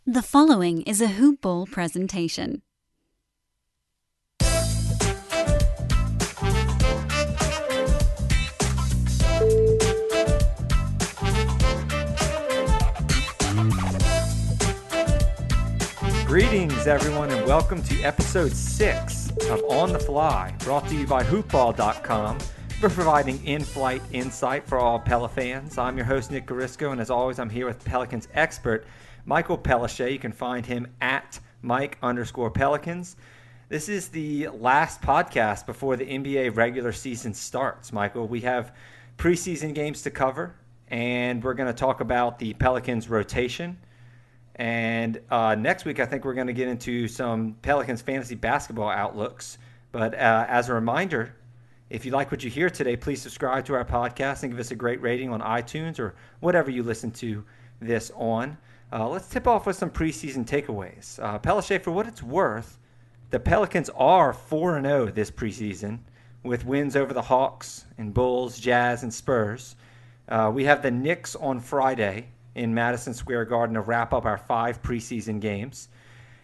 The following is a Hoop Ball presentation. Greetings, everyone, and welcome to episode 6 of On the Fly, brought to you by hoopball.com for providing in-flight insight for all Pela fans. I'm your host, Nickeil, and as always, I'm here with Pelicans expert Michael Pelichet. You can find him at Mike_Pelicans. This is the last podcast before the NBA regular season starts, Michael. We have preseason games to cover, and we're going to talk about the Pelicans rotation. And next week, I think we're going to get into some Pelicans fantasy basketball outlooks. But as a reminder, if you like what you hear today, please subscribe to our podcast and give us a great rating on iTunes or whatever you listen to this on. Let's tip off with some preseason takeaways. Pelichet, for what it's worth, the Pelicans are 4-0 this preseason with wins over the Hawks and Bulls, Jazz, and Spurs. We have the Knicks on Friday in Madison Square Garden to wrap up our 5 preseason games.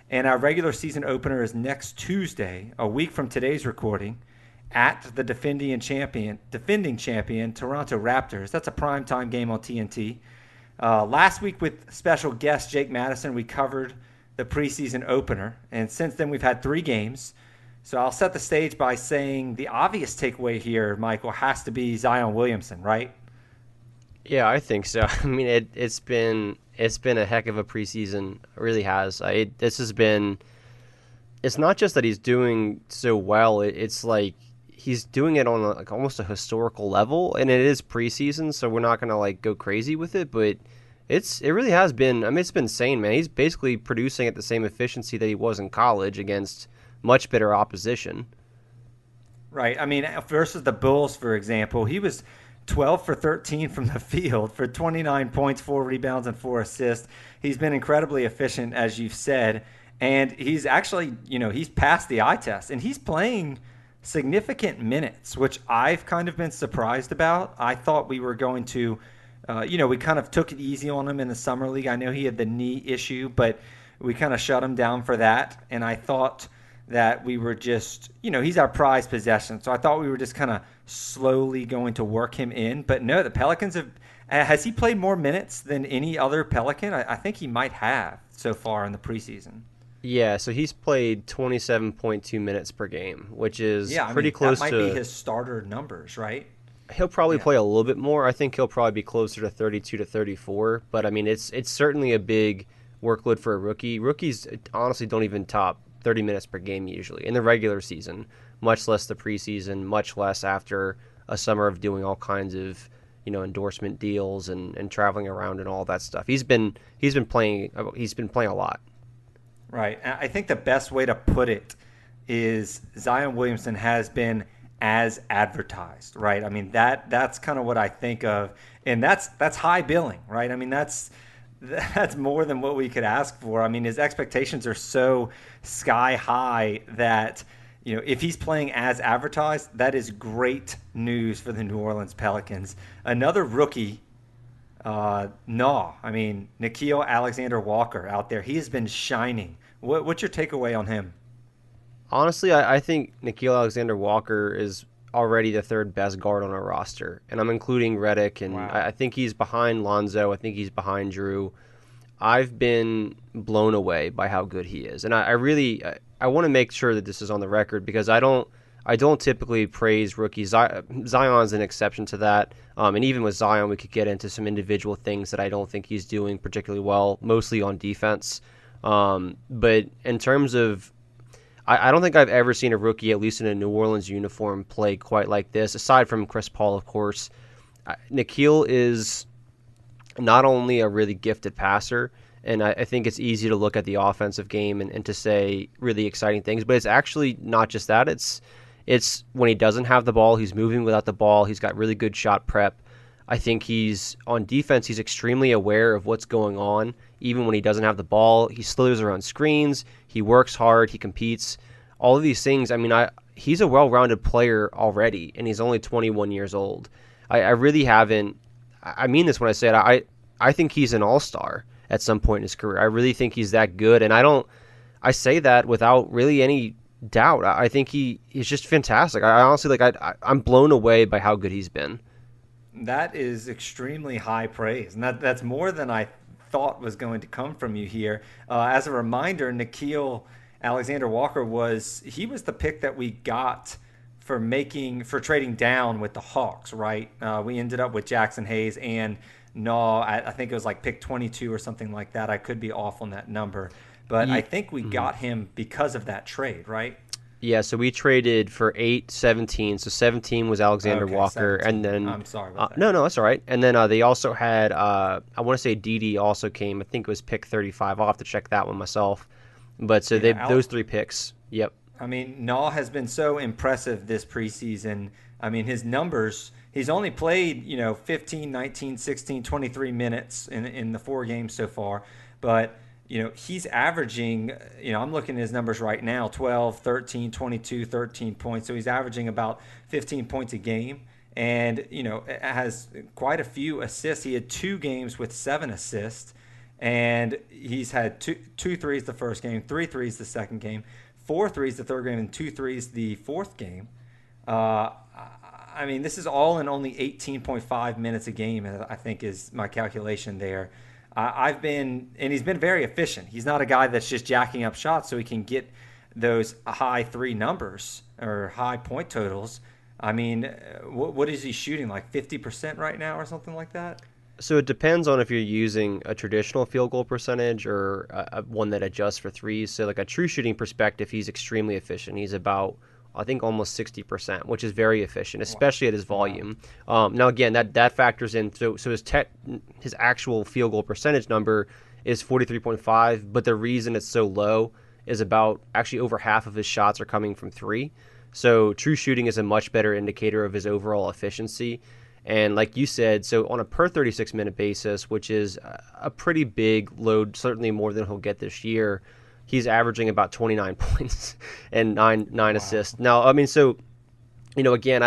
And our regular season opener is next Tuesday, a week from today's recording, at the defending champion Toronto Raptors. That's a primetime game on TNT. Last week with special guest Jake Madison, we covered the preseason opener. And since then, we've had 3 games. So I'll set the stage by saying the obvious takeaway here, Michael, has to be Zion Williamson, right? Yeah, I think so. I mean, it's been a heck of a preseason. It really has. It's not just that he's doing so well. It's like he's doing it on almost a historical level, and it is preseason, so we're not gonna go crazy with it. But it really has been. I mean, it's been insane, man. He's basically producing at the same efficiency that he was in college against much better opposition. Right. I mean, versus the Bulls, for example, he was 12 for 13 from the field for 29 points, 4 rebounds, and 4 assists. He's been incredibly efficient, as you've said, and he's actually, he's passed the eye test, and he's playing significant minutes, which I've kind of been surprised about. I thought we were going to, we kind of took it easy on him in the summer league. I know he had the knee issue, but we kind of shut him down for that, and I thought that we were just, he's our prized possession. So I thought we were just kind of slowly going to work him in. But no, the Pelicans has he played more minutes than any other Pelican? I think he might have so far in the preseason. Yeah, so he's played 27.2 minutes per game, which is pretty close to... that might be his starter numbers, right? He'll probably play a little bit more. I think he'll probably be closer to 32 to 34. But, I mean, it's certainly a big workload for a rookie. Rookies honestly don't even top 30 minutes per game usually in the regular season, much less the preseason, much less after a summer of doing all kinds of, endorsement deals and traveling around and all that stuff. He's been playing a lot. Right. I think the best way to put it is Zion Williamson has been as advertised, right? I mean, that's kind of what I think of, and that's high billing, right? I mean, that's more than what we could ask for. I mean, his expectations are so sky high that, if he's playing as advertised, that is great news for the New Orleans Pelicans. Another rookie, NAW. I mean, Nickeil Alexander-Walker out there. He has been shining. What's your takeaway on him? Honestly, I think Nickeil Alexander-Walker is already the 3rd best guard on our roster, and I'm including Redick, and wow. I think he's behind Lonzo. I think he's behind Drew. I've been blown away by how good he is, and I want to make sure that this is on the record because I don't typically praise rookies. Zion's an exception to that, and even with Zion, we could get into some individual things that I don't think he's doing particularly well, mostly on defense. But in terms of I don't think I've ever seen a rookie, at least in a New Orleans uniform, play quite like this, aside from Chris Paul, of course. Nickeil is not only a really gifted passer, and I think it's easy to look at the offensive game and to say really exciting things, but it's actually not just that. It's when he doesn't have the ball, he's moving without the ball, he's got really good shot prep. I think he's on defense, he's extremely aware of what's going on. Even when he doesn't have the ball, he slithers around screens, he works hard, he competes. All of these things, I mean, he's a well-rounded player already, and he's only 21 years old. I really haven't, I mean this when I say it, I think he's an all-star. at some point in his career. I really think he's that good, and I say that without really any doubt. I think he's just fantastic. I honestly I'm blown away by how good he's been. That is extremely high praise, and that's more than I thought was going to come from you here. As a reminder, Nickeil Alexander-Walker was the pick that we got for trading down with the Hawks, right? We ended up with Jackson Hayes and NAW. I think it was like pick 22 or something like that. I could be off on that number, but I think we got him because of that trade, right? Yeah, so we traded for 8, 17. So 17 was Alexander Walker, 17. and then I'm sorry about that. No, that's all right. And then they also had I want to say Didi also came. I think it was pick 35. I'll have to check that one myself. But so those 3 picks. Yep. I mean, NAW has been so impressive this preseason. I mean, his numbers, he's only played, 15, 19, 16, 23 minutes in the 4 games so far. But, he's averaging, I'm looking at his numbers right now, 12, 13, 22, 13 points. So he's averaging about 15 points a game. And, has quite a few assists. He had 2 games with 7 assists. And he's had two threes the first game, 3 threes the second game, 4 threes the third game, and 2 threes the fourth game. I mean, this is all in only 18.5 minutes a game, I think is my calculation there. And he's been very efficient. He's not a guy that's just jacking up shots so he can get those high 3 numbers or high point totals. I mean, what is he shooting, like 50% right now or something like that? So it depends on if you're using a traditional field goal percentage or one that adjusts for threes. So like a true shooting perspective, he's extremely efficient. He's about, I think, almost 60%, which is very efficient, especially at his volume. Now, again, that factors in. So his actual field goal percentage number is 43.5, but the reason it's so low is about actually over half of his shots are coming from 3. So true shooting is a much better indicator of his overall efficiency. And like you said, so on a per 36-minute basis, which is a pretty big load, certainly more than he'll get this year, he's averaging about 29 points and nine assists. Now, I mean, so, again,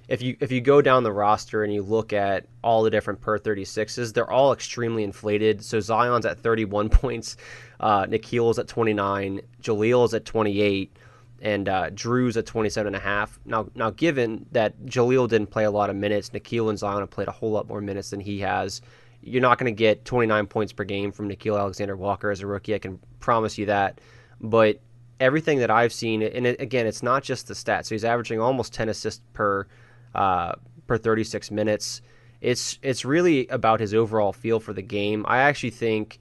if you go down the roster and you look at all the different per 36s, they're all extremely inflated. So Zion's at 31 points, Nickeil's at 29, Jalil's at 28, and Drew's at 27.5. Now, given that Jalil didn't play a lot of minutes, Nickeil and Zion have played a whole lot more minutes than he has. You're not going to get 29 points per game from Nickeil Alexander-Walker as a rookie. I can promise you that. But everything that I've seen, and again, it's not just the stats. So he's averaging almost 10 assists per 36 minutes. It's really about his overall feel for the game. I actually think,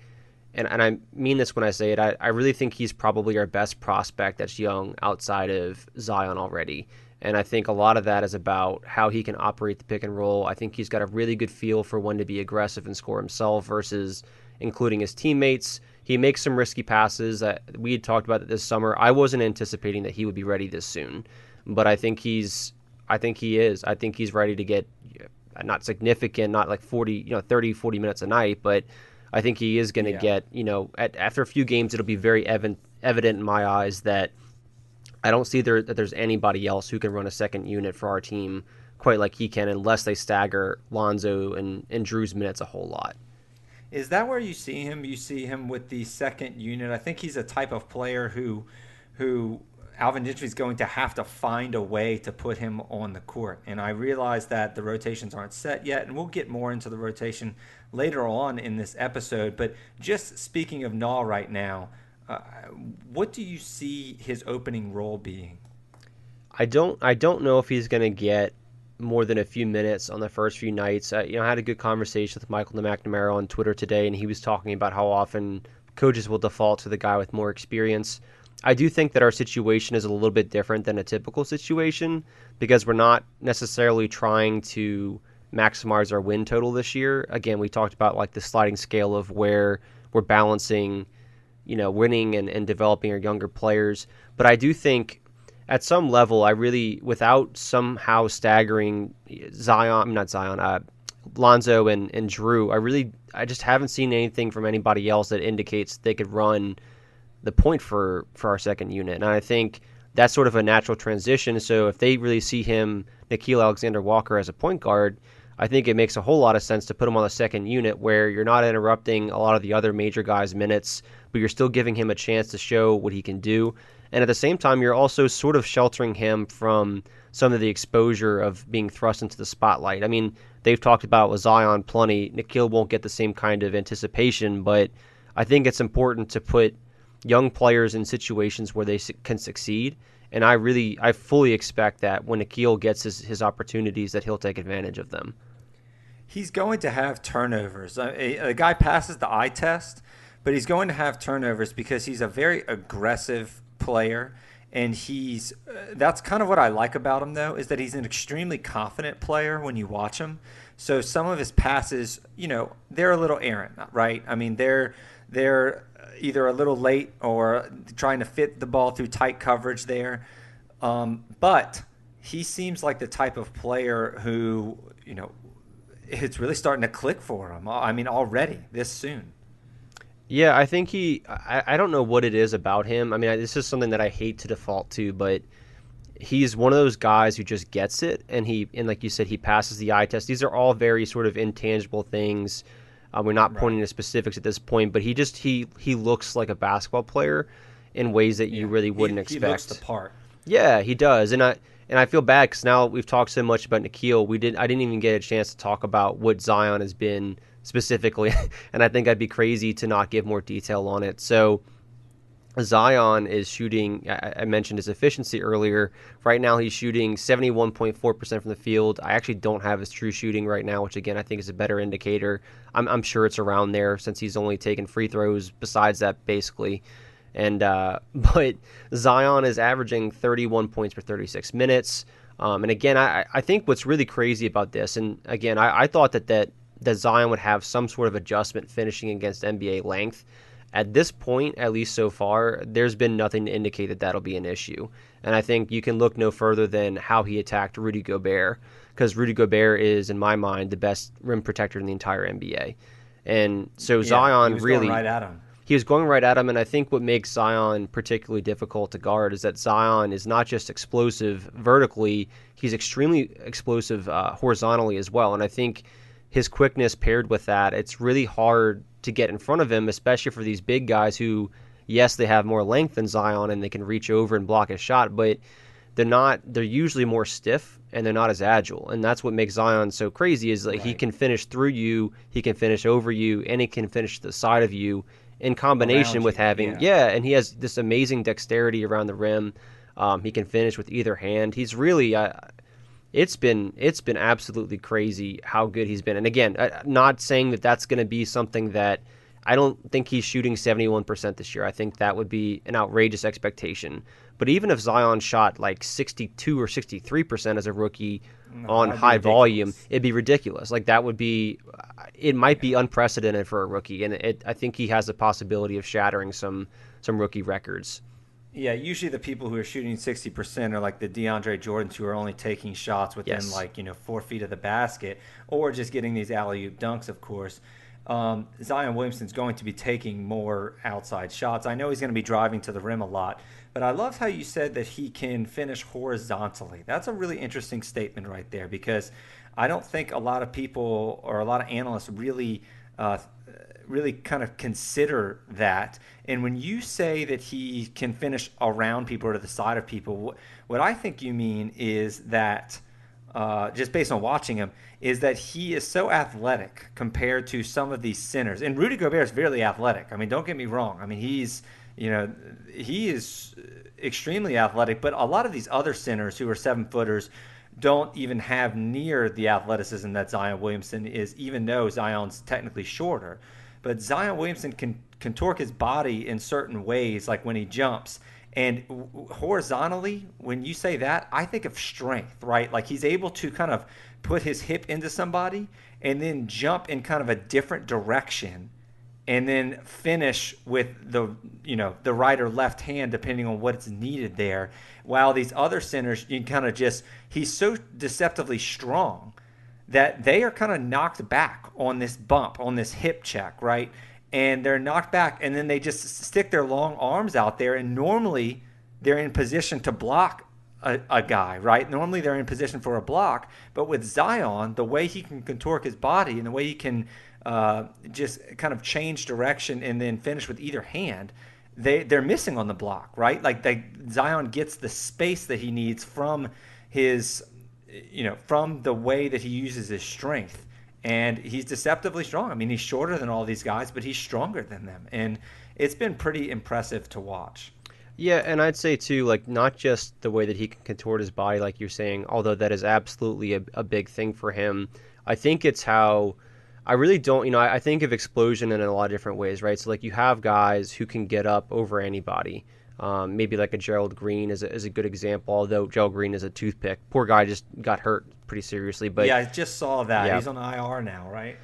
and I mean this when I say it, I really think he's probably our best prospect that's young outside of Zion already. And I think a lot of that is about how he can operate the pick and roll. I think he's got a really good feel for when to be aggressive and score himself versus including his teammates. He makes some risky passes. We had talked about it this summer. I wasn't anticipating that he would be ready this soon, but I think he is. I think he's ready to get, not significant, not like 30, 40 minutes a night, but I think he is going to get, after a few games, it'll be very evident in my eyes that I don't see that there's anybody else who can run a second unit for our team quite like he can, unless they stagger Lonzo and Drew's minutes a whole lot. Is that where you see him? You see him with the second unit. I think he's a type of player who Alvin Gentry is going to have to find a way to put him on the court. And I realize that the rotations aren't set yet, and we'll get more into the rotation later on in this episode. But just speaking of NAW right now, what do you see his opening role being? I don't know if he's going to get more than a few minutes on the first few nights. I had a good conversation with Michael McNamara on Twitter today, and he was talking about how often coaches will default to the guy with more experience. I do think that our situation is a little bit different than a typical situation because we're not necessarily trying to maximize our win total this year. Again, we talked about like the sliding scale of where we're balancing, winning and developing our younger players. But I do think at some level, without somehow staggering Lonzo and Drew, I just haven't seen anything from anybody else that indicates they could run the point for our second unit. And I think that's sort of a natural transition. So if they really see Nickeil Alexander-Walker as a point guard, I think it makes a whole lot of sense to put him on the second unit where you're not interrupting a lot of the other major guys' minutes, but you're still giving him a chance to show what he can do. And at the same time, you're also sort of sheltering him from some of the exposure of being thrust into the spotlight. I mean, they've talked about with Zion plenty. Nickeil won't get the same kind of anticipation, but I think it's important to put young players in situations where they can succeed. And I fully expect that when Nickeil gets his opportunities, that he'll take advantage of them. He's going to have turnovers. A guy passes the eye test, but he's going to have turnovers because he's a very aggressive player. And that's kind of what I like about him, though, is that he's an extremely confident player when you watch him. So some of his passes, they're a little errant, right? I mean, they're either a little late or trying to fit the ball through tight coverage there. But he seems like the type of player who, it's really starting to click for him. I mean, already this soon. Yeah, I think I don't know what it is about him. I mean, this is something that I hate to default to, but he's one of those guys who just gets it. And like you said, he passes the eye test. These are all very sort of intangible things. We're not pointing to specifics at this point, but he looks like a basketball player in ways that you really wouldn't expect. He looks the part. Yeah, he does. And I feel bad because now we've talked so much about Nickeil. I didn't even get a chance to talk about what Zion has been specifically, and I think I'd be crazy to not give more detail on it. So Zion is shooting, I mentioned his efficiency earlier. Right now he's shooting 71.4% from the field. I actually don't have his true shooting right now, which again I think is a better indicator. I'm sure it's around there since he's only taken free throws besides that basically. And but Zion is averaging 31 points per 36 minutes. And again, I think what's really crazy about this, and again, I thought that Zion would have some sort of adjustment finishing against NBA length. At this point, at least so far, there's been nothing to indicate that that'll be an issue. And I think you can look no further than how he attacked Rudy Gobert, because Rudy Gobert is, in my mind, the best rim protector in the entire NBA. And so Zion he was really... going right at him. He was going right at him, and I think what makes Zion particularly difficult to guard is that Zion is not just explosive vertically, he's extremely explosive horizontally as well. And I think his quickness paired with that, it's really hard to get in front of him, especially for these big guys who, yes, they have more length than Zion and they can reach over and block his shot, but they're usually more stiff and they're not as agile. And that's what makes Zion so crazy is like he can finish through you, he can finish over you, and he can finish to the side of you in combination with having, and he has this amazing dexterity around the rim. He can finish with either hand. He's really, it's been absolutely crazy how good he's been. And again, not saying that that's going to be something that I don't think he's shooting 71% this year. I think that would be an outrageous expectation. But even if Zion shot like 62 or 63% as a rookie on high volume, it'd be ridiculous. Like that would be, it might be unprecedented for a rookie. And I think he has the possibility of shattering some rookie records. Yeah, usually the people who are shooting 60% are like the DeAndre Jordans who are only taking shots within 4 feet of the basket or just getting these alley-oop dunks, of course. Zion Williamson's going to be taking more outside shots. I know he's going to be driving to the rim a lot, but I love how you said that he can finish horizontally. That's a really interesting statement right there because I don't think a lot of people or a lot of analysts really kind of consider that. And when you say that he can finish around people or to the side of people, what I think you mean is that just based on watching him, is that he is so athletic compared to some of these centers. And Rudy Gobert is very athletic. I mean, don't get me wrong. I mean, he is extremely athletic, but a lot of these other centers who are 7-footers don't even have near the athleticism that Zion Williamson is, even though Zion's technically shorter. But Zion Williamson can contort his body in certain ways, like when he jumps. And horizontally, when you say that, I think of strength, right? Like he's able to kind of put his hip into somebody and then jump in kind of a different direction and then finish with the right or left hand, depending on what's needed there. While these other centers, you kind of he's so deceptively strong that they are kind of knocked back on this bump, on this hip check, right? And they're knocked back, and then they just stick their long arms out there, and normally they're in position to block a guy, right? Normally they're in position for a block, but with Zion, the way he can contort his body and the way he can just kind of change direction and then finish with either hand, they're missing on the block, right? Like Zion gets the space that he needs from his, from the way that he uses his strength. And he's deceptively strong. I mean, he's shorter than all these guys, but he's stronger than them. And it's been pretty impressive to watch. Yeah, and I'd say too, like not just the way that he can contort his body, like you're saying, although that is absolutely a big thing for him. I think it's how I really don't, I think of explosion in a lot of different ways, right? So like you have guys who can get up over anybody. Maybe like a Gerald Green is a good example, although Gerald Green is a toothpick. Poor guy just got hurt pretty seriously. But yeah, I just saw that. Yeah. He's on IR now, right?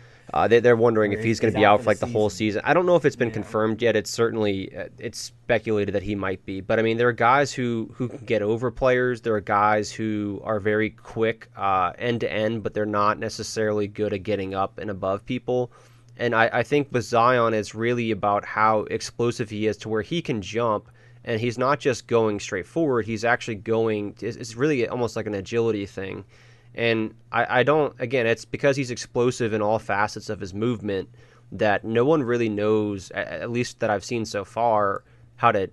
They're wondering if he's going to be out for like the whole season. season. I don't know if it's been confirmed yet. It's certainly it's speculated that he might be. But I mean, there are guys who can get over players. There are guys who are very quick end to end, but they're not necessarily good at getting up and above people. And I think with Zion, it's really about how explosive he is to where he can jump. And he's not just going straight forward. He's actually going. It's really almost like an agility thing. And I don't, again, it's because he's explosive in all facets of his movement that no one really knows, at least that I've seen so far, how to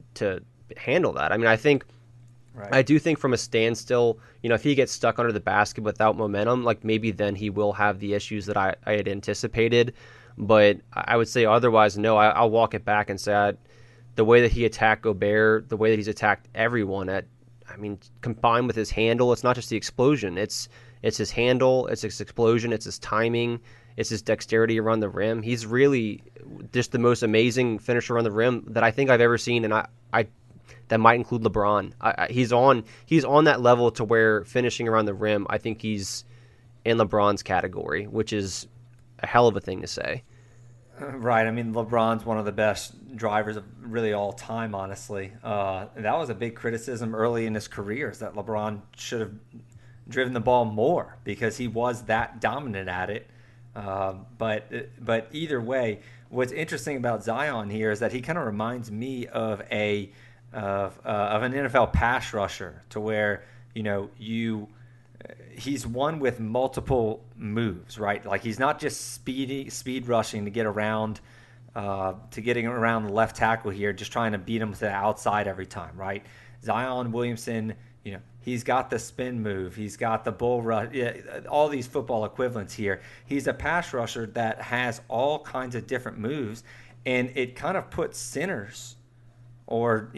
handle that. I mean, I do think from a standstill, if he gets stuck under the basket without momentum, like maybe then he will have the issues that I had anticipated. But I would say otherwise, no, I'll walk it back and say the way that he attacked Gobert, the way that he's attacked everyone combined with his handle, it's not just the explosion. It's his handle, it's his explosion, it's his timing, it's his dexterity around the rim. He's really just the most amazing finisher on the rim that I think I've ever seen, and I that might include LeBron. He's on that level to where finishing around the rim, I think he's in LeBron's category, which is a hell of a thing to say. Right. I mean, LeBron's one of the best drivers of really all time, honestly. That was a big criticism early in his career, is that LeBron should have driven the ball more because he was that dominant at it. But either way, what's interesting about Zion here is that he kind of reminds me of an NFL pass rusher, to where he's one with multiple moves, right? Like he's not just speed rushing to get around, getting around the left tackle here, just trying to beat him to the outside every time, right? Zion Williamson, he's got the spin move, he's got the bull rush, all these football equivalents here. He's a pass rusher that has all kinds of different moves, and it kind of puts centers or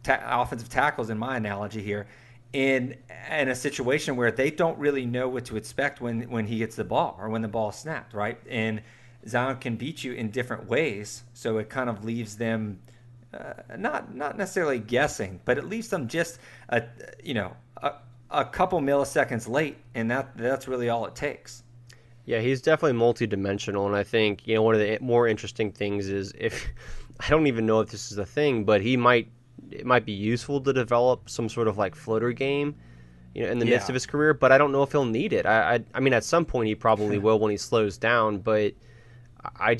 offensive tackles, in my analogy here, in a situation where they don't really know what to expect when he gets the ball or when the ball is snapped, right? And Zion can beat you in different ways, so it kind of leaves them not necessarily guessing, but it leaves them just a couple milliseconds late, and that's really all it takes. Yeah, he's definitely multidimensional, and I think one of the more interesting things is, if I don't even know if this is a thing, but it might be useful to develop some sort of like floater game, in the midst of his career. But I don't know if he'll need it. I mean, at some point he probably will when he slows down. But I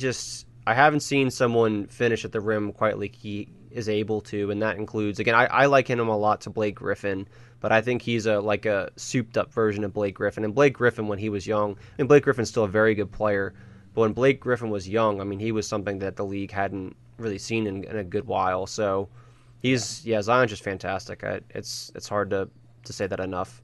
haven't seen someone finish at the rim quite like he is able to, and that includes, again, I liken him a lot to Blake Griffin, but I think he's a souped up version of Blake Griffin. And Blake Griffin, when he was young, and Blake Griffin's still a very good player, but when Blake Griffin was young, I mean, he was something that the league hadn't really seen in a good while. So Zion's just fantastic. It's hard to say that enough.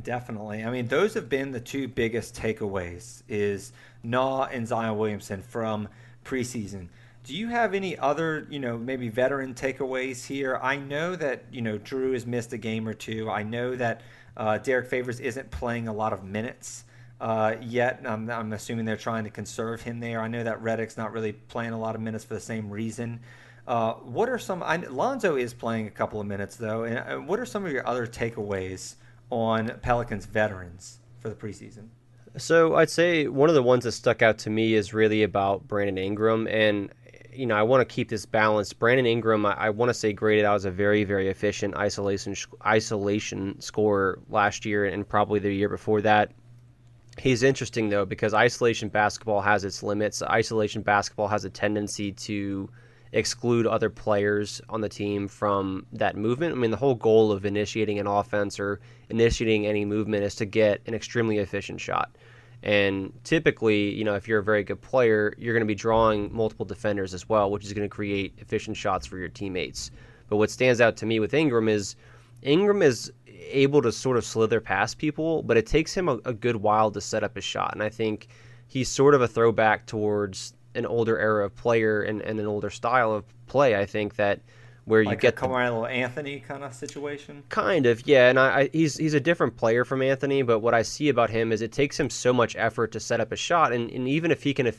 Definitely. I mean, those have been the two biggest takeaways, is NAW and Zion Williamson from preseason. Do you have any other, maybe veteran takeaways here? I know that, Drew has missed a game or two. I know that Derek Favors isn't playing a lot of minutes yet. I'm assuming they're trying to conserve him there. I know that Redick's not really playing a lot of minutes for the same reason. What are some? Lonzo is playing a couple of minutes though. And what are some of your other takeaways on Pelicans veterans for the preseason? So I'd say one of the ones that stuck out to me is really about Brandon Ingram, and I want to keep this balanced. Brandon Ingram, I want to say, graded out as a very, very efficient isolation scorer last year and probably the year before that. He's interesting though, because isolation basketball has its limits. Isolation basketball has a tendency to exclude other players on the team from that movement. I mean, the whole goal of initiating an offense or initiating any movement is to get an extremely efficient shot. And typically, if you're a very good player, you're going to be drawing multiple defenders as well, which is going to create efficient shots for your teammates. But what stands out to me with Ingram is able to sort of slither past people, but it takes him a good while to set up his shot. And I think he's sort of a throwback towards an older era of player and an older style of play. I think that where like you get a Carmelo Anthony kind of situation. Kind of, yeah. And he's a different player from Anthony, but what I see about him is it takes him so much effort to set up a shot, and even if he can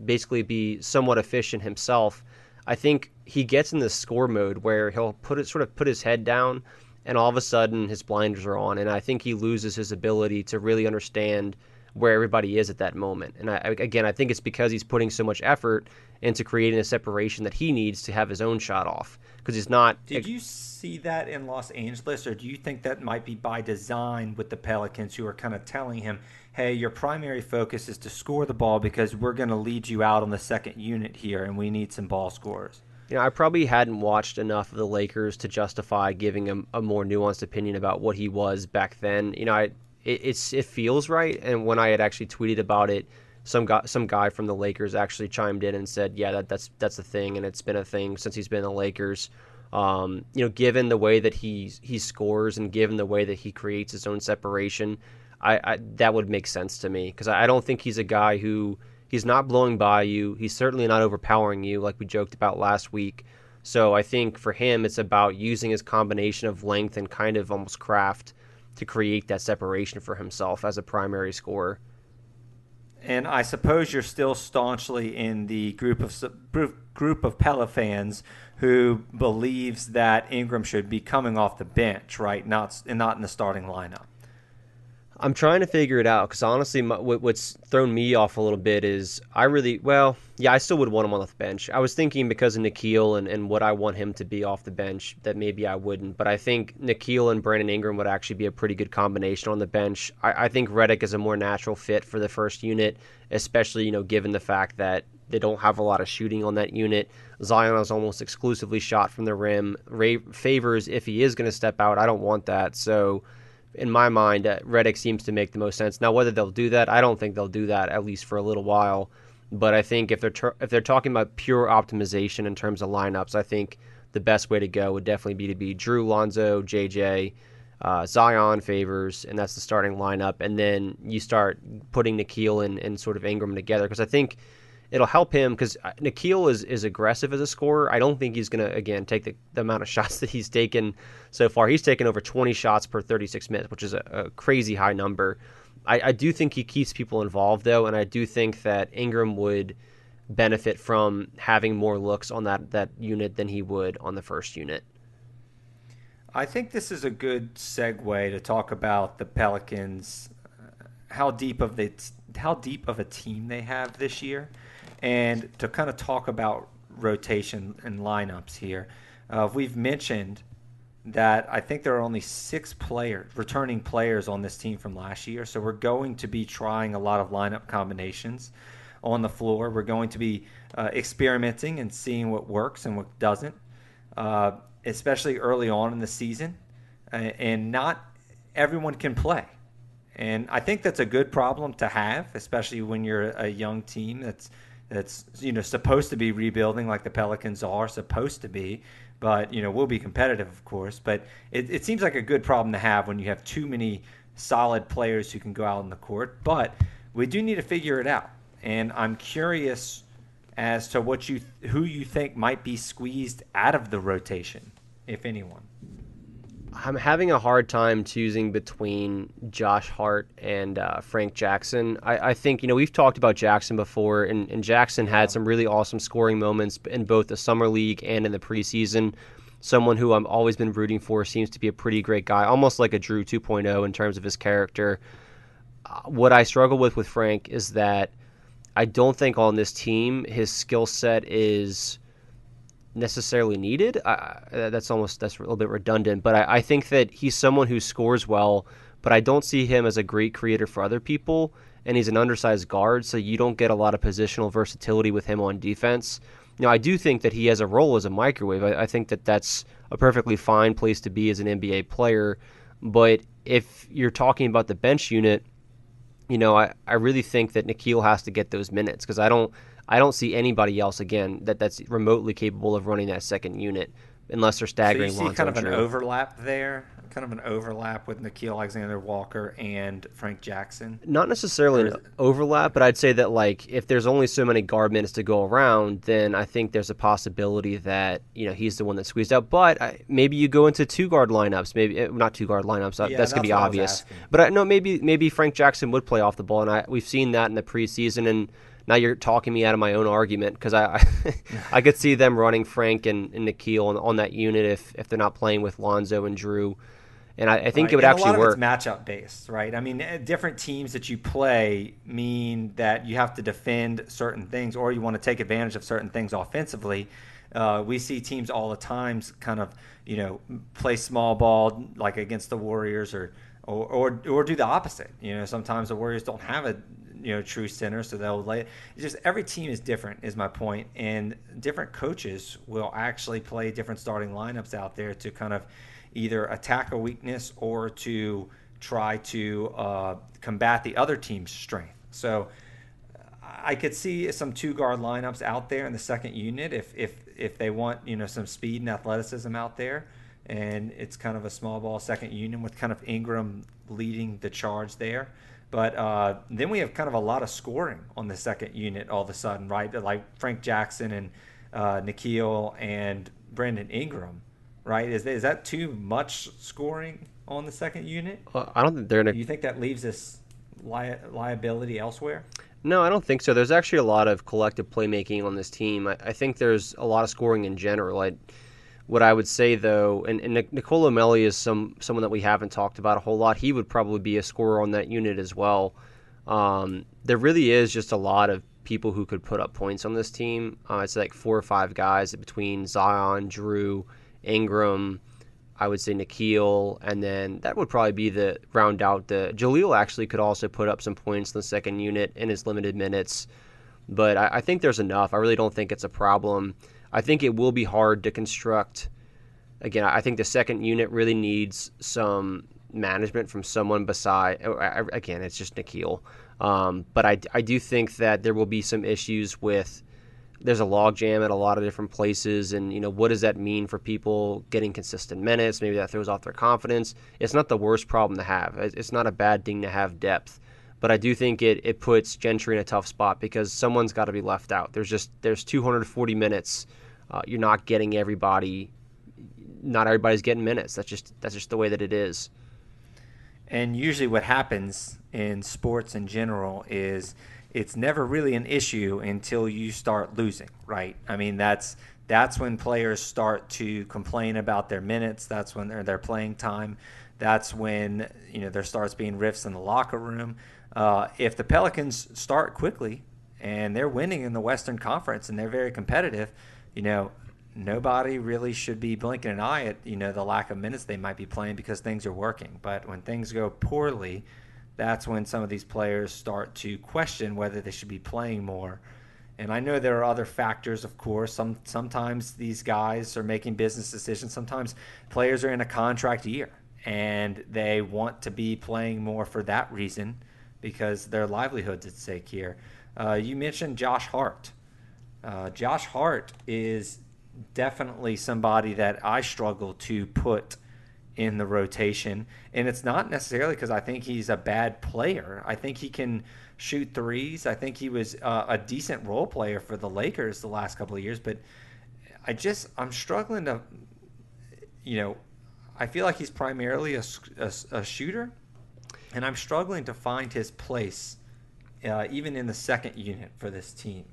basically be somewhat efficient himself, I think he gets in this score mode where he'll put his head down, and all of a sudden his blinders are on, and I think he loses his ability to really understand where everybody is at that moment. And I think it's because he's putting so much effort into creating a separation that he needs to have his own shot off. Because he's not. Did you see that in Los Angeles, or do you think that might be by design with the Pelicans, who are kind of telling him, hey, your primary focus is to score the ball because we're going to lead you out on the second unit here, and we need some ball scorers? I probably hadn't watched enough of the Lakers to justify giving him a more nuanced opinion about what he was back then. It feels right, and when I had actually tweeted about it, some guy from the Lakers actually chimed in and said, yeah, that's the thing, and it's been a thing since he's been in the Lakers. Given the way that he scores and given the way that he creates his own separation, I that would make sense to me, because I don't think he's a guy who he's not blowing by you. He's certainly not overpowering you like we joked about last week. So I think for him, it's about using his combination of length and kind of almost craft to create that separation for himself as a primary scorer. And I suppose you're still staunchly in the group of Pella fans who believes that Ingram should be coming off the bench, right? Not in the starting lineup. I'm trying to figure it out, because honestly, what's thrown me off a little bit is I still would want him on the bench. I was thinking because of Nickeil and what I want him to be off the bench, that maybe I wouldn't. But I think Nickeil and Brandon Ingram would actually be a pretty good combination on the bench. I think Redick is a more natural fit for the first unit, especially given the fact that they don't have a lot of shooting on that unit. Zion is almost exclusively shot from the rim. Favors, if he is going to step out, I don't want that. So in my mind, Redick seems to make the most sense. Now, whether they'll do that, I don't think they'll do that, at least for a little while. But I think if they're talking about pure optimization in terms of lineups, I think the best way to go would definitely be Drew, Lonzo, JJ, Zion, Favors, and that's the starting lineup. And then you start putting Nickeil and sort of Ingram together, because I think it'll help him, because Nickeil is aggressive as a scorer. I don't think he's going to, again, take the amount of shots that he's taken so far. He's taken over 20 shots per 36 minutes, which is a crazy high number. I do think he keeps people involved, though, and I do think that Ingram would benefit from having more looks on that unit than he would on the first unit. I think this is a good segue to talk about the Pelicans, how deep of a team they have this year. And to kind of talk about rotation and lineups here, we've mentioned that I think there are only 6 returning players on this team from last year. So we're going to be trying a lot of lineup combinations on the floor. We're going to be experimenting and seeing what works and what doesn't, especially early on in the season. And not everyone can play. And I think that's a good problem to have, especially when you're a young team that's supposed to be rebuilding like the Pelicans are supposed to be. But, we'll be competitive, of course. But it seems like a good problem to have when you have too many solid players who can go out on the court. But we do need to figure it out. And I'm curious as to who you think might be squeezed out of the rotation, if anyone. I'm having a hard time choosing between Josh Hart and Frank Jackson. I think, we've talked about Jackson before, and Jackson had some really awesome scoring moments in both the Summer League and in the preseason. Someone who I've always been rooting for, seems to be a pretty great guy, almost like a Drew 2.0 in terms of his character. What I struggle with Frank is that I don't think on this team his skill set is necessarily needed. That's a little bit redundant, but I think that he's someone who scores well, but I don't see him as a great creator for other people, and he's an undersized guard, so you don't get a lot of positional versatility with him on defense. Now, I do think that he has a role as a microwave. I think that that's a perfectly fine place to be as an NBA player. But if you're talking about the bench unit, I really think that Nickeil has to get those minutes because I don't see anybody else, again, that's remotely capable of running that second unit unless they're staggering So you see Lonzo kind of and an Drew. overlap there, kind of an overlap with Nickeil Alexander-Walker and Frank Jackson. Not necessarily an overlap, but I'd say that if there's only so many guard minutes to go around, then I think there's a possibility that he's the one that's squeezed out. But maybe you go into two guard lineups, maybe not two guard lineups. Yeah, that's gonna be obvious. But maybe Frank Jackson would play off the ball, and we've seen that in the preseason. And now you're talking me out of my own argument because I could see them running Frank and Nickeil on that unit if they're not playing with Lonzo and Drew. And I think it would actually work. A lot of it's matchup based, right? I mean, different teams that you play mean that you have to defend certain things or you want to take advantage of certain things offensively. We see teams all the time kind of, play small ball like against the Warriors or do the opposite. Sometimes the Warriors don't have a true center, so they'll lay it. It's just every team is different, is my point, and different coaches will actually play different starting lineups out there to kind of either attack a weakness or to try to combat the other team's strength. So I could see some two guard lineups out there in the second unit if they want some speed and athleticism out there, and it's kind of a small ball second unit with kind of Ingram leading the charge there. But then we have kind of a lot of scoring on the second unit all of a sudden, right? Like Frank Jackson and Nickeil and Brandon Ingram, right? Is that too much scoring on the second unit? I don't think they're going to. You think that leaves us liability elsewhere? No, I don't think so. There's actually a lot of collective playmaking on this team. I think there's a lot of scoring in general. What I would say, though, and Nicolo Melli is someone that we haven't talked about a whole lot. He would probably be a scorer on that unit as well. There really is just a lot of people who could put up points on this team. It's like 4 or 5 guys between Zion, Drew, Ingram, I would say Nickeil, and then that would probably be the round out. Jaleel actually could also put up some points in the second unit in his limited minutes. But I think there's enough. I really don't think it's a problem. I think it will be hard to construct. Again, I think the second unit really needs some management from someone beside. Again, it's just Nickeil. But I do think that there will be some issues with. There's a logjam at a lot of different places, and what does that mean for people getting consistent minutes? Maybe that throws off their confidence. It's not the worst problem to have. It's not a bad thing to have depth. But I do think it puts Gentry in a tough spot because someone's got to be left out. There's 240 minutes. You're not getting everybody. Not everybody's getting minutes. That's just the way that it is. And usually, what happens in sports in general is it's never really an issue until you start losing, right? I mean, that's when players start to complain about their minutes. That's when their playing time. That's when there starts being rifts in the locker room. If the Pelicans start quickly and they're winning in the Western Conference and they're very competitive, nobody really should be blinking an eye at the lack of minutes they might be playing because things are working. But when things go poorly, that's when some of these players start to question whether they should be playing more. And I know there are other factors, of course. Sometimes these guys are making business decisions. Sometimes players are in a contract year and they want to be playing more for that reason because their livelihood's at stake here. You mentioned Josh Hart. Josh Hart is definitely somebody that I struggle to put in the rotation, and it's not necessarily because I think he's a bad player. I think he can shoot threes. I think he was a decent role player for the Lakers the last couple of years, but I'm struggling to, I feel like he's primarily a shooter, and I'm struggling to find his place even in the second unit for this team.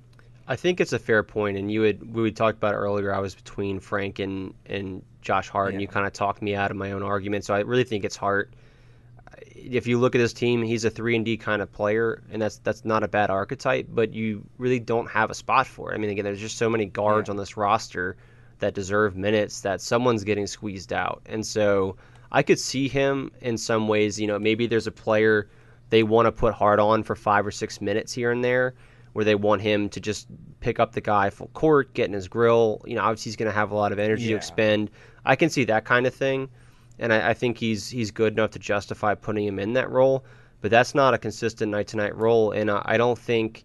I think it's a fair point, and we talked about it earlier. I was between Frank and Josh Hart, and you kind of talked me out of my own argument. So I really think it's Hart. If you look at his team, he's a 3-and-D kind of player, and that's not a bad archetype, but you really don't have a spot for it. I mean, again, there's just so many guards on this roster that deserve minutes that someone's getting squeezed out. And so I could see him in some ways, maybe there's a player they want to put Hart on for 5 or 6 minutes here and there, where they want him to just pick up the guy full court, get in his grill. Obviously he's going to have a lot of energy to expend. I can see that kind of thing, and I think he's good enough to justify putting him in that role. But that's not a consistent night-to-night role, and I don't think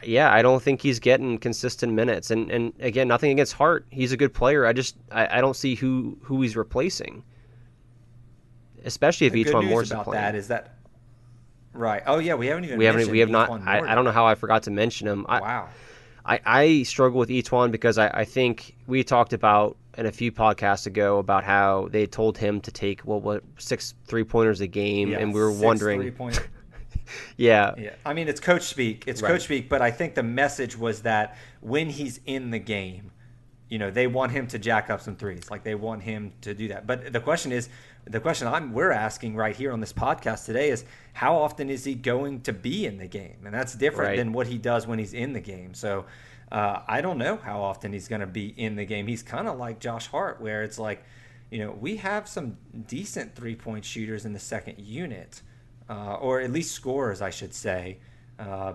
he's getting consistent minutes. And again, nothing against Hart. He's a good player. I don't see who he's replacing, especially if Etuan Moore's playing. The good news about that is that right. Oh yeah, we have not. I don't know how I forgot to mention him. Wow. I struggle with Etuan because I think we talked about in a few podcasts ago about how they told him to take 6 3-pointers a game, and we were wondering. Yeah. I mean, it's coach speak. Coach speak, but I think the message was that when he's in the game, they want him to jack up some threes. Like, they want him to do that. But the question we're asking right here on this podcast today is, how often is he going to be in the game? And that's different than what he does when he's in the game. So I don't know how often he's going to be in the game. He's kind of like Josh Hart, where it's like, we have some decent 3-point shooters in the second unit. Or at least scorers, I should say.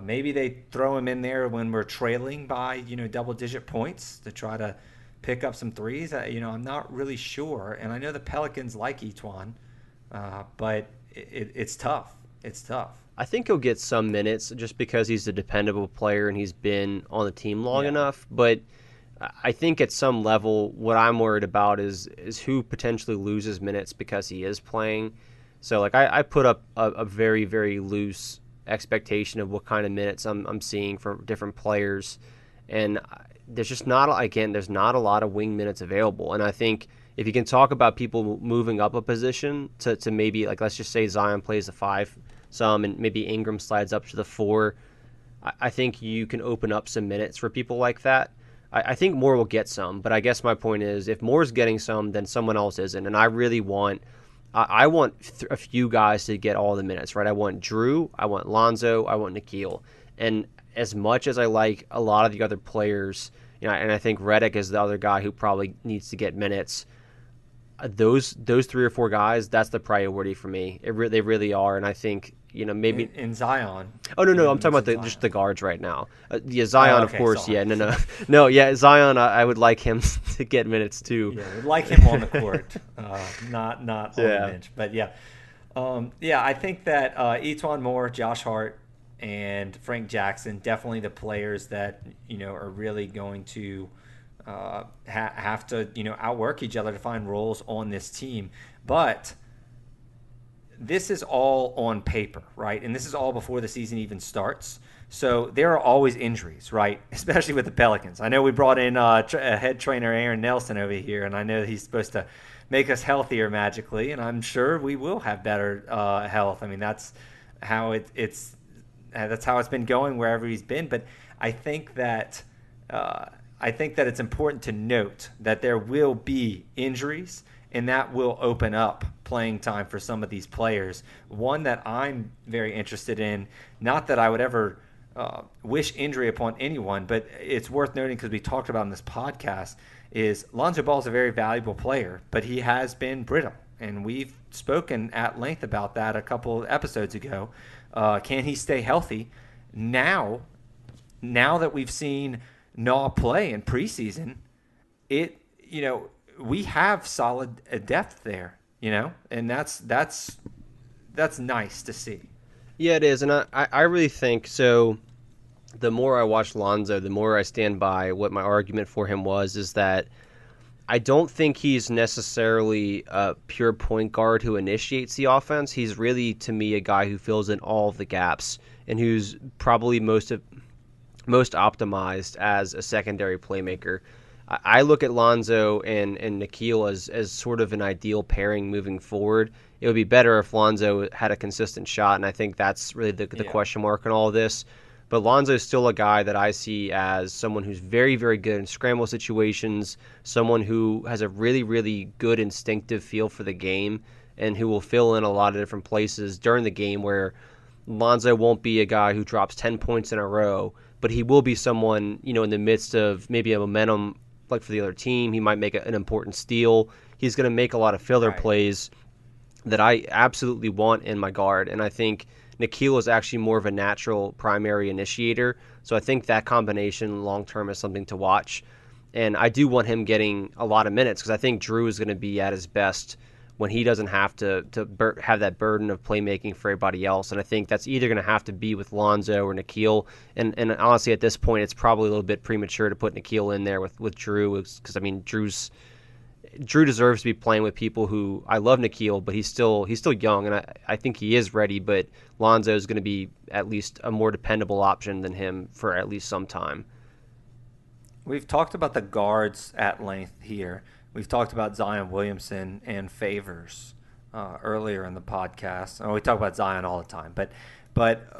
Maybe they throw him in there when we're trailing by, double-digit points to try to pick up some threes. I'm not really sure. And I know the Pelicans like Etuan, but it's tough. It's tough. I think he'll get some minutes just because he's a dependable player and he's been on the team long enough. But I think at some level, what I'm worried about is who potentially loses minutes because he is playing. So, I put up a very, very loose expectation of what kind of minutes I'm seeing from different players. And there's just there's not a lot of wing minutes available. And I think if you can talk about people moving up a position to maybe, let's just say Zion plays the 5 some and maybe Ingram slides up to the 4, I think you can open up some minutes for people like that. I think Moore will get some, but I guess my point is if Moore's getting some, then someone else isn't. And I really want a few guys to get all the minutes, right? I want Drew, I want Lonzo, I want Nickeil. And as much as I like a lot of the other players, and I think Redick is the other guy who probably needs to get minutes, those 3 or 4 guys, that's the priority for me. They really are, and I think maybe in Zion. Oh no, I'm talking about just the guards right now. Zion, of course. Sorry. Yeah, no. Yeah, Zion. I would like him to get minutes too. Yeah, I'd like him on the court, not on the bench. But I think that Etuan Moore, Josh Hart, and Frank Jackson, definitely the players that are really going to have to outwork each other to find roles on this team. But this is all on paper, right? And this is all before the season even starts. So there are always injuries, right? Especially with the Pelicans. I know we brought in head trainer Aaron Nelson over here, and I know he's supposed to make us healthier magically, and I'm sure we will have better health. I mean, that's how it's been going wherever he's been. But I think that it's important to note that there will be injuries, and that will open up playing time for some of these players. One that I'm very interested in, not that I would ever wish injury upon anyone, but it's worth noting because we talked about in this podcast, is Lonzo Ball is a very valuable player, but he has been brittle. And we've spoken at length about that a couple of episodes ago. Can he stay healthy? Now that we've seen NAW play in preseason, we have solid depth there, and that's nice to see. Yeah, it is, and I really think so. The more I watch Lonzo, the more I stand by what my argument for him is that I don't think he's necessarily a pure point guard who initiates the offense. He's really, to me, a guy who fills in all of the gaps and who's probably most optimized as a secondary playmaker. I look at Lonzo and Nickeil as sort of an ideal pairing moving forward. It would be better if Lonzo had a consistent shot, and I think that's really the question mark in all of this. But Lonzo is still a guy that I see as someone who's very, very good in scramble situations, someone who has a really, really good instinctive feel for the game, and who will fill in a lot of different places during the game where Lonzo won't be a guy who drops 10 points in a row, but he will be someone, in the midst of maybe a momentum like for the other team. He might make an important steal. He's going to make a lot of filler plays that I absolutely want in my guard. And I think Nickeil is actually more of a natural primary initiator. So I think that combination long-term is something to watch. And I do want him getting a lot of minutes because I think Drew is going to be at his best when he doesn't have to have that burden of playmaking for everybody else. And I think that's either going to have to be with Lonzo or Nickeil. And honestly, at this point, it's probably a little bit premature to put Nickeil in there with Drew because, I mean, Drew deserves to be playing with people who I love Nickeil, but he's still young, and I think he is ready. But Lonzo is going to be at least a more dependable option than him for at least some time. We've talked about the guards at length here. We've talked about Zion Williamson and Favors earlier in the podcast. And we talk about Zion all the time, but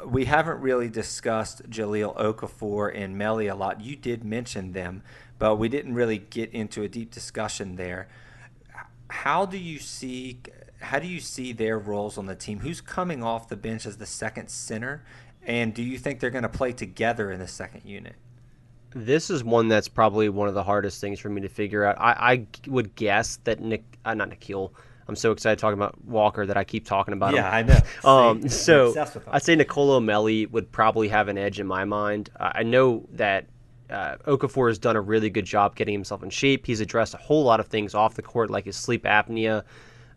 we haven't really discussed Jahlil Okafor and Melli a lot. You did mention them, but we didn't really get into a deep discussion there. How do you see their roles on the team? Who's coming off the bench as the second center, and do you think they're going to play together in the second unit? This is one that's probably one of the hardest things for me to figure out. I would guess that not Nickeil. I'm so excited talking about Walker that I keep talking about him. Yeah, I know. So I'd say Nicolo Melli would probably have an edge in my mind. I know that Okafor has done a really good job getting himself in shape. He's addressed a whole lot of things off the court, like his sleep apnea,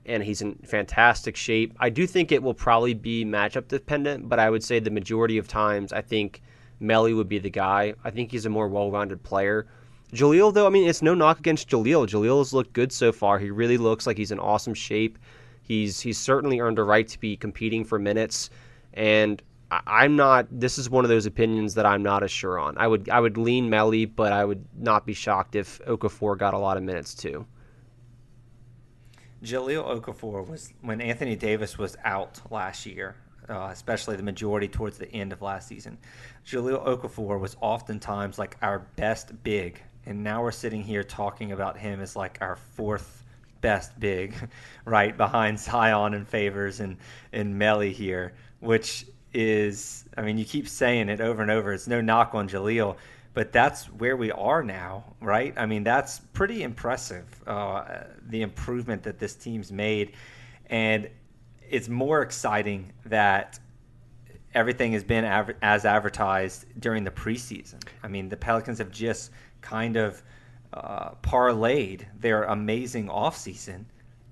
and he's in fantastic shape. I do think it will probably be matchup dependent, but I would say the majority of times I think Melli would be the guy. I think he's a more well-rounded player. Jahlil, though, I mean, it's no knock against Jahlil. Jahlil has looked good so far. He really looks like he's in awesome shape. He's certainly earned a right to be competing for minutes, and I'm not. This is one of those opinions that I'm not as sure on. I would lean Melli, but I would not be shocked if Okafor got a lot of minutes too. Jahlil Okafor was when Anthony Davis was out last year. Especially the majority towards the end of last season. Jahlil Okafor was oftentimes like our best big, and now we're sitting here talking about him as like our fourth best big, right behind Zion and Favors and Melli here, which is, I mean, you keep saying it over and over. It's no knock on Jahlil, but that's where we are now, right? I mean, that's pretty impressive, the improvement that this team's made, and it's more exciting that everything has been as advertised during the preseason. I mean, the Pelicans have just kind of parlayed their amazing offseason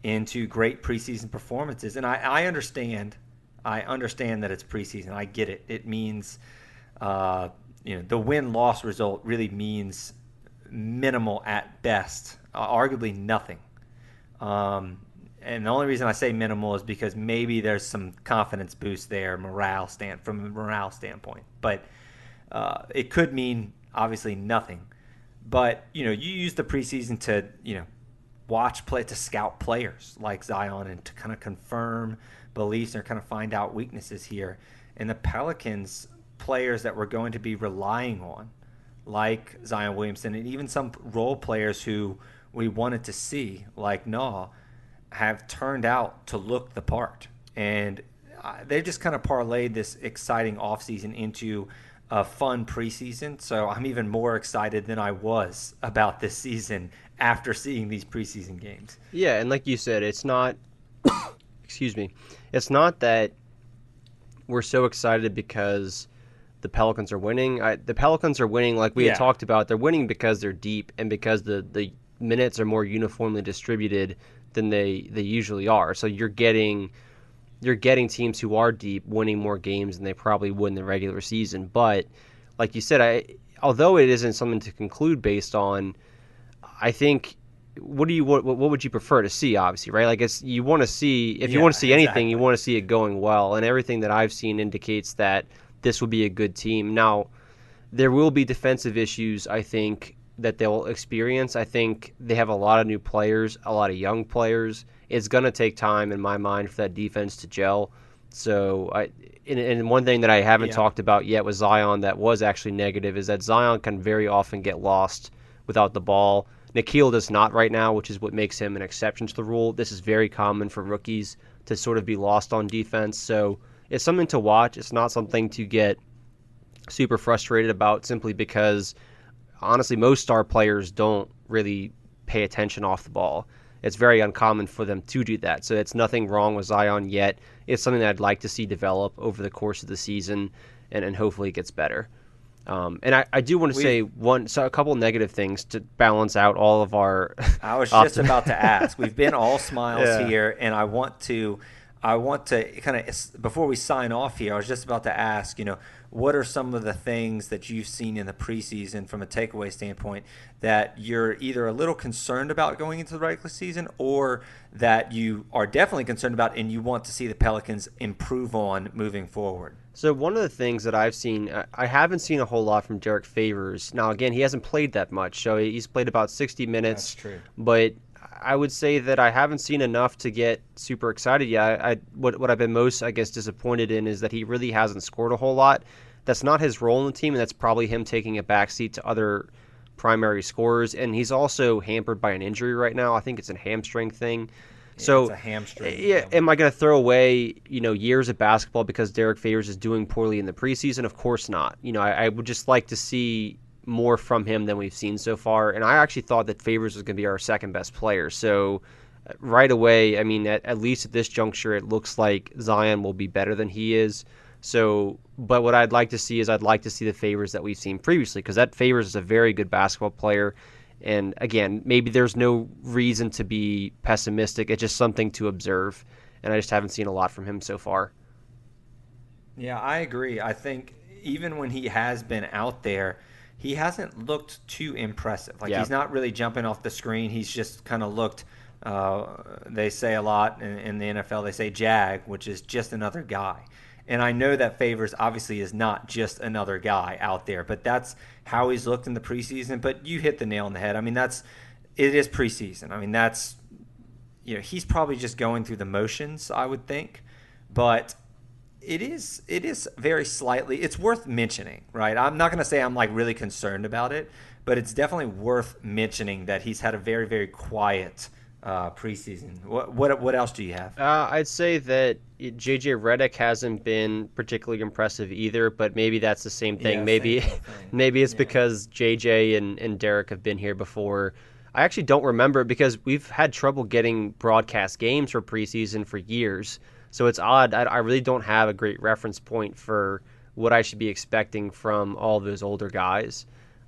into great preseason performances. And I understand that it's preseason. I get it. It means, the win-loss result really means minimal at best, arguably nothing. And the only reason I say minimal is because maybe there's some confidence boost there, from a morale standpoint. But it could mean obviously nothing. But you use the preseason to to scout players like Zion and to kind of confirm beliefs and kind of find out weaknesses here. And the Pelicans players that we're going to be relying on, like Zion Williamson, and even some role players who we wanted to see, like NAW, have turned out to look the part. And they just kind of parlayed this exciting offseason into a fun preseason. So I'm even more excited than I was about this season after seeing these preseason games. Yeah, and like you said, it's not excuse me. It's not that we're so excited because the Pelicans are winning. The Pelicans are winning like we had talked about. They're winning because they're deep and because the minutes are more uniformly distributed than they usually are. So you're getting teams who are deep winning more games than they probably would in the regular season. But like you said, although it isn't something to conclude based on, I think what would you prefer to see? Obviously, right? Like you want to see you want to see anything, exactly. You want to see it going well, and everything that I've seen indicates that this will be a good team. Now, there will be defensive issues, I think, that they'll experience. I think they have a lot of new players, a lot of young players. It's going to take time, in my mind, for that defense to gel. So, and one thing that I haven't talked about yet with Zion that was actually negative is that Zion can very often get lost without the ball. Nickeil does not right now, which is what makes him an exception to the rule. This is very common for rookies to sort of be lost on defense. So it's something to watch. It's not something to get super frustrated about simply because honestly, most star players don't really pay attention off the ball. it's very uncommon for them to do that. So it's nothing wrong with Zion yet. It's something that I'd like to see develop over the course of the season, and hopefully it gets better. And I do want to say a couple negative things to balance out all of our. I was just about to ask. We've been all smiles here, and I want to kind of, before we sign off here, I was just about to ask, what are some of the things that you've seen in the preseason from a takeaway standpoint that you're either a little concerned about going into the regular season, or that you are definitely concerned about and you want to see the Pelicans improve on moving forward? So one of the things that I've seen, I haven't seen a whole lot from Derek Favors. Now, again, he hasn't played that much, so he's played about 60 minutes. That's true. But I would say that I haven't seen enough to get super excited yet. What I've been most, I guess, disappointed in is that he really hasn't scored a whole lot. That's not his role in the team, and that's probably him taking a backseat to other primary scorers. And he's also hampered by an injury right now. I think it's a hamstring thing. So, it's a hamstring. Yeah, am I going to throw away, years of basketball because Derek Favors is doing poorly in the preseason? Of course not. I would just like to see more from him than we've seen so far. And I actually thought that Favors was going to be our second best player. So right away, I mean, at least at this juncture, it looks like Zion will be better than he is. So, but what I'd like to see is I'd like to see the Favors that we've seen previously, because that Favors is a very good basketball player. And again, maybe there's no reason to be pessimistic. It's just something to observe. And I just haven't seen a lot from him so far. Yeah, I agree. I think even when he has been out there, he hasn't looked too impressive. He's not really jumping off the screen. He's just kind of looked, they say a lot in the NFL, they say jag, which is just another guy. And I know that Favors obviously is not just another guy out there, but that's how he's looked in the preseason. But you hit the nail on the head. I mean, it is preseason. I mean, he's probably just going through the motions, I would think. But it is very slightly, it's worth mentioning, right? I'm not going to say I'm really concerned about it, but it's definitely worth mentioning that he's had a very, very quiet preseason. What else do you have? I'd say that JJ Redick hasn't been particularly impressive either, but maybe that's the same thing. Yeah, maybe same thing. maybe it's because JJ and Derek have been here before. I actually don't remember, because we've had trouble getting broadcast games for preseason for years. So it's odd. I really don't have a great reference point for what I should be expecting from all those older guys.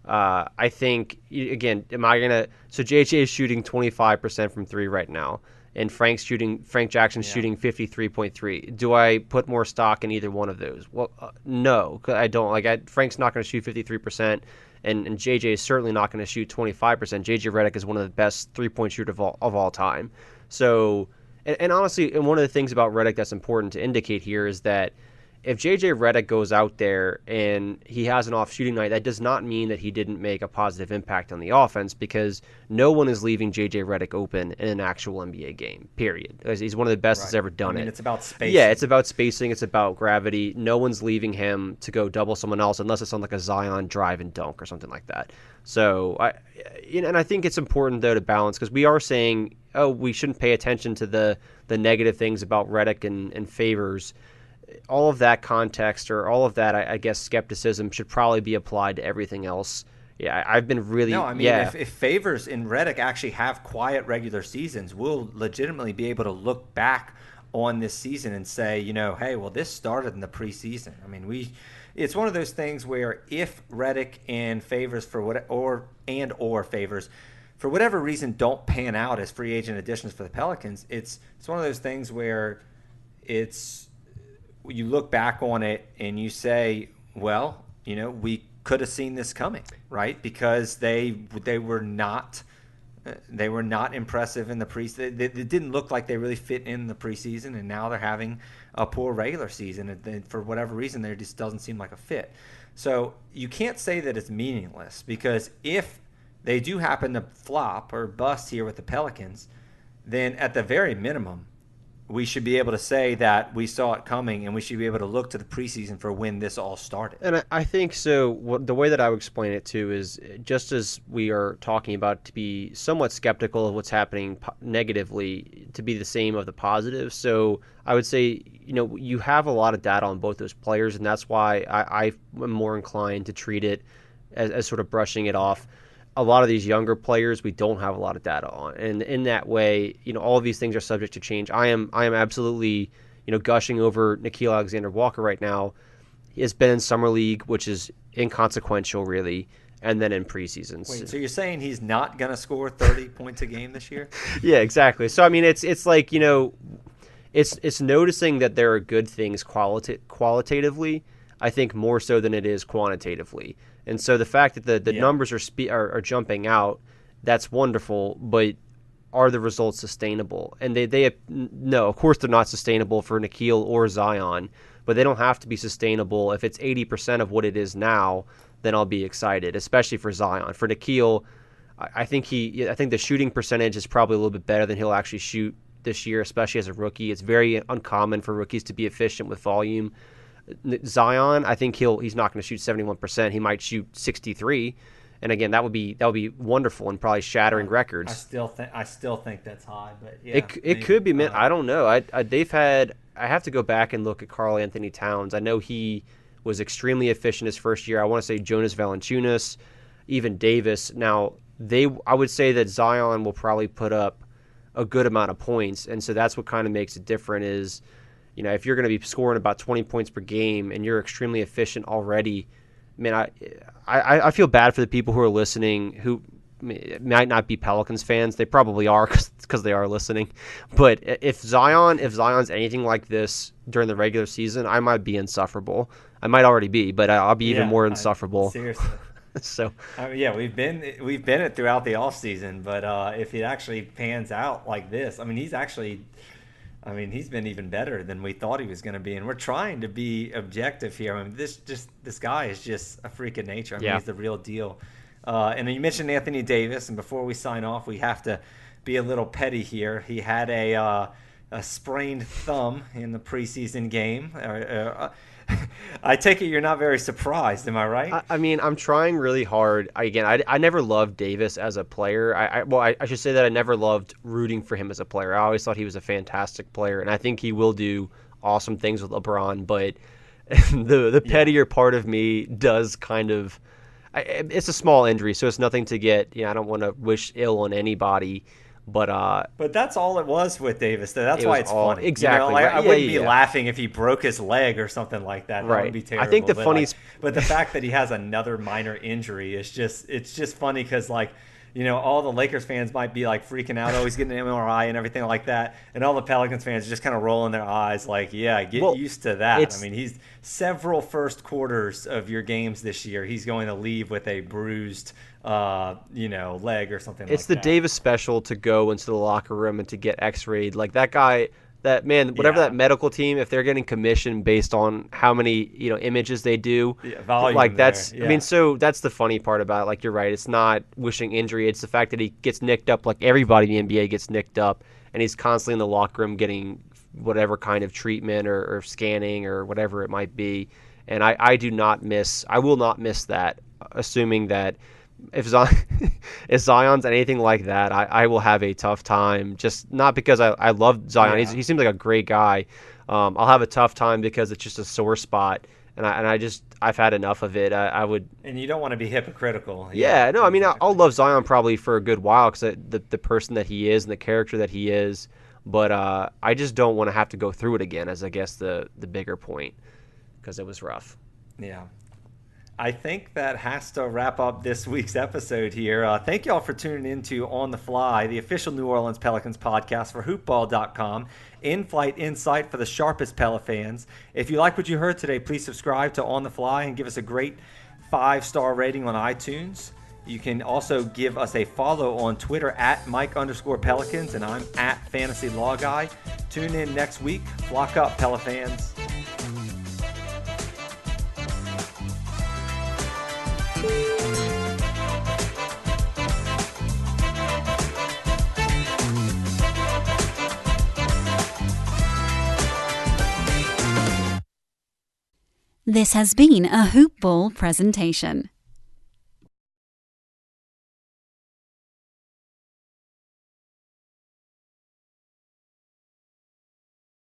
I think, again, so JJ is shooting 25% from three right now, and Frank Jackson's shooting 53.3. Do I put more stock in either one of those? Well, no, I don't. Frank's not going to shoot 53%, and JJ is certainly not going to shoot 25%. JJ Redick is one of the best three-point shooters of all time. So, and honestly, and one of the things about Redick that's important to indicate here is that if JJ Redick goes out there and he has an off shooting night, that does not mean that he didn't make a positive impact on the offense, because no one is leaving JJ Redick open in an actual NBA game, period. He's one of the best that's ever done it. It's about spacing. Yeah, it's about spacing. It's about gravity. No one's leaving him to go double someone else unless it's on a Zion drive and dunk or something like that. So, I think it's important, though, to balance, because we are saying, we shouldn't pay attention to the negative things about Redick and Favors. All of that context, or all of that, I guess, skepticism should probably be applied to everything else. Yeah, I've been really... No, I mean, if Favors and Redick actually have quiet regular seasons, we'll legitimately be able to look back on this season and say, hey, well, this started in the preseason. I mean, it's one of those things where if Redick and Favors or Favors, for whatever reason, don't pan out as free agent additions for the Pelicans, it's one of those things where you look back on it and you say, well, we could have seen this coming, right? Because they were not impressive in the preseason. It didn't look like they really fit in the preseason, and now they're having a poor regular season, and for whatever reason, there just doesn't seem like a fit. So you can't say that it's meaningless, because if they do happen to flop or bust here with the Pelicans, then at the very minimum, we should be able to say that we saw it coming, and we should be able to look to the preseason for when this all started. And I think so. The way that I would explain it too is, just as we are talking about to be somewhat skeptical of what's happening negatively, to be the same of the positive. So I would say, you have a lot of data on both those players, and that's why I am more inclined to treat it as sort of brushing it off. a lot of these younger players we don't have a lot of data on, and in that way, all of these things are subject to change. I am absolutely gushing over Nickeil Alexander-Walker right now. He has been in summer league, which is inconsequential really, and then in preseason. Wait, so you're saying he's not going to score 30 points a game this year? Yeah, exactly. So I mean, it's like it's noticing that there are good things qualitatively. I think more so than it is quantitatively. And so the fact that the numbers are jumping out, that's wonderful, but are the results sustainable? And no, of course they're not sustainable for Nickeil or Zion, but they don't have to be sustainable. If it's 80% of what it is now, then I'll be excited, especially for Zion. For Nickeil, I think the shooting percentage is probably a little bit better than he'll actually shoot this year, especially as a rookie. It's very uncommon for rookies to be efficient with volume. Zion, I think he's not going to shoot 71%. He might shoot 63%, and again, that would be wonderful and probably shattering records. I still think that's high, but yeah, it could be. Man, I don't know. I have to go back and look at Karl Anthony Towns. I know he was extremely efficient his first year. I want to say Jonas Valanciunas, even Davis. Now I would say that Zion will probably put up a good amount of points, and so that's what kind of makes it different. Is if you're going to be scoring about 20 points per game and you're extremely efficient already, man, I feel bad for the people who are listening who might not be Pelicans fans. They probably are because they are listening. But if Zion's anything like this during the regular season, I might be insufferable. I might already be, but I'll be even more insufferable. Seriously. So we've been it throughout the offseason, but if it actually pans out like this, he's been even better than we thought he was going to be, and we're trying to be objective here. This guy is just a freak of nature. He's the real deal. And you mentioned Anthony Davis, and before we sign off, we have to be a little petty here. He had a sprained thumb in the preseason game. I take it you're not very surprised, am I right? I'm trying really hard. I never loved Davis as a player. I should say that I never loved rooting for him as a player. I always thought he was a fantastic player, and I think he will do awesome things with LeBron. But the pettier part of me does kind of. It's a small injury, so it's nothing to get. I don't want to wish ill on anybody. But that's all it was with Davis. That's why it's funny. Exactly. I wouldn't be laughing if he broke his leg or something like that. That would be terrible. I think but the fact that he has another minor injury is just funny because all the Lakers fans might be freaking out, he's getting an MRI and everything like that, and all the Pelicans fans are just kind of rolling their eyes get used to that. He's several first quarters of your games this year, he's going to leave with a bruised leg or something. It's the Davis special to go into the locker room and to get x-rayed. Like that guy, that man, whatever that medical team, if they're getting commission based on how many images they do, that's so that's the funny part about it. You're right, it's not wishing injury, it's the fact that he gets nicked up like everybody in the NBA gets nicked up, and he's constantly in the locker room getting whatever kind of treatment or scanning or whatever it might be. And I will not miss that, assuming that if Zion's anything like that, I will have a tough time. Just not because I love Zion. He seems like a great guy. I'll have a tough time because it's just a sore spot, and I've had enough of it. I would. And you don't want to be hypocritical. Yeah, no. I'll love Zion probably for a good while because the person that he is and the character that he is. But I just don't want to have to go through it again. As I guess the bigger point, because it was rough. Yeah. I think that has to wrap up this week's episode here. Thank you all for tuning in to On the Fly, the official New Orleans Pelicans podcast for hoopball.com. In-flight insight for the sharpest Pela fans. If you like what you heard today, please subscribe to On the Fly and give us a great 5-star rating on iTunes. You can also give us a follow on Twitter at Mike_Pelicans, and I'm at Fantasy Law Guy. Tune in next week. Flock up, Pela fans. This has been a Hoop Ball presentation.